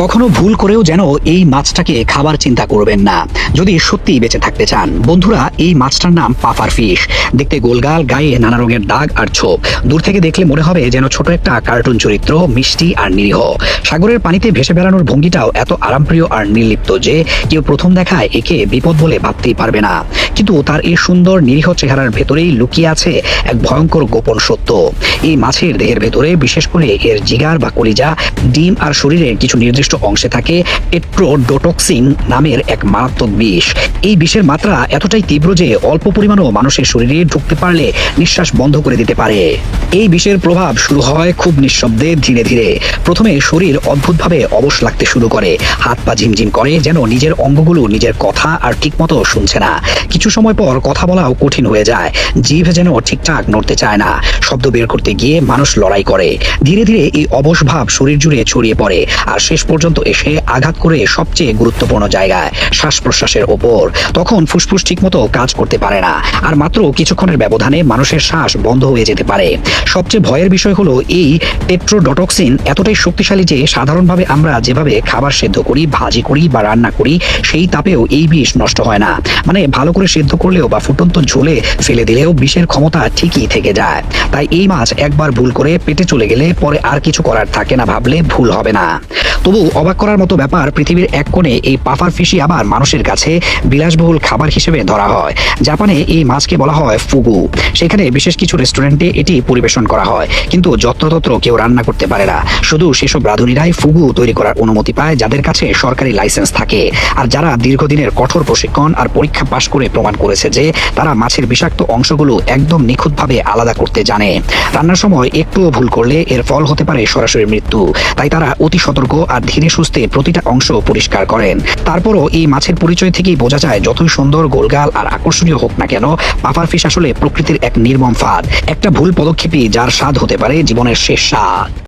কখনো ভুল করেও যেন এই মাছটাকে খাবার চিন্তা করবেন না, যদি সত্যিই বেঁচে থাকতে চান। বন্ধুরা, এই মাছটার নাম পাফার ফিশ। দেখতে গোলগাল, গায়ে নানা রঙের দাগ আর ছোপ। দূর থেকে দেখলে মনে হবে যেন ছোট একটা কার্টুন চরিত্র, মিষ্টি আর নিরীহ। সাগরের পানিতে ভেসে বেড়ানোর ভঙ্গিটাও এত আরামপ্রিয় আর নির্লিপ্ত যে কেউ প্রথম দেখায় একে বিপদ বলে ভাবতেই পারবে না। কিন্তু তার এই সুন্দর নিরীহ চেহারার ভেতরেই লুকিয়ে আছে এক ভয়ঙ্কর গোপন সত্য। এই মাছের দেহের ভেতরে, বিশেষ করে এর জিগার বা কলিজা, ডিম আর শরীরের কিছু নির্দিষ্ট অংশে থাকে টেট্রোডোটক্সিন নামের এক মারাত্মক বিষ। এই বিষের মাত্রা এতটাই তীব্র যে অল্প পরিমাণও মানুষের শরীরে ঢুকতে পারলে নিঃশ্বাস বন্ধ করে দিতে পারে। এই বিষের প্রভাব শুরু হয় খুব নিঃশব্দে, ধীরে ধীরে। প্রথমে শরীর অদ্ভুতভাবে অবশ লাগতে শুরু করে, হাত পা ঝিমঝিম করে, যেন নিজের অঙ্গগুলো নিজের কথা আর ঠিকমতো শুনছে না। কিছু সময় পর কথা বলাও কঠিন হয়ে যায়, জিভ যেন ঠিকঠাক নড়তে চায় না। শব্দ বের করতে গিয়ে মানুষ লড়াই করে। ধীরে ধীরে এই অবশ ভাব শরীর জুড়ে ছড়িয়ে পড়ে, আর শেষ পর্যন্ত এসে আঘাত করে সবচেয়ে গুরুত্বপূর্ণ জায়গায়, শ্বাস প্রশ্বাসের ওপর। তখন ফুসফুস ঠিকমতো কাজ করতে পারে না, আর মাত্র কিছুক্ষণের ব্যবধানে মানুষের শ্বাস বন্ধ হয়ে যেতে পারে। সবচেয়ে ভয়ের বিষয় হলো এই টেট্রোডোটক্সিন এতটাই শক্তিশালী যে সাধারণভাবে আমরা যেভাবে খাবার সেদ্ধ করি, ভাজি করি বা রান্না করি, সেই তাপেও এই বিষ নষ্ট হয় না। মানে ভালো করে সেদ্ধ করলেও বা ফুটন্ত ঝোলে ফেলে দিলেও বিষের ক্ষমতা ঠিকই থেকে যায়। তাই এই মাছ একবার ভুল করে পেটে চলে গেলে পরে আর কিছু করার থাকে না ভাবলে ভুল হবে না। তবু অবাক করার মতো ব্যাপার, পৃথিবীর এক কোণে এই পাফার ফিশই আবার মানুষের কাছে বিলাসবহুল খাবার হিসেবে ধরা হয়। জাপানে এই মাছকে বলা হয় ফুগু। সেখানে বিশেষ কিছু রেস্টুরেন্টে এটি পরিবেশন করা হয়, কিন্তু যত্রতত্র কেউ রান্না করতে পারে না। শুধু সেসব রাঁধুনিরাই ফুগু তৈরি করার অনুমতি পায় যাদের কাছে সরকারি লাইসেন্স থাকে, আর যারা দীর্ঘদিনের কঠোর প্রশিক্ষণ আর পরীক্ষা পাশ করে প্রমাণ করেছে যে তারা মাছের বিষাক্ত অংশগুলো একদম নিখুঁতভাবে আলাদা করতে জানে। রান্নার সময় একটুও ভুল করলে এর ফল হতে পারে সরাসরি মৃত্যু। তাই তারা অতি সতর্ক আর ধীরে সুস্থে প্রতিটা অংশ পরিষ্কার করেন। তারপরও এই মাছের পরিচয় থেকেই বোঝা যায়, যতই সুন্দর, গোলগাল আর আকর্ষণীয় হোক না কেন, পাফার ফিশ আসলে প্রকৃতির এক নির্মম ফাঁদ। একটা ভুল পদক্ষেপই যার স্বাদ হতে পারে জীবনের শেষ স্বাদ।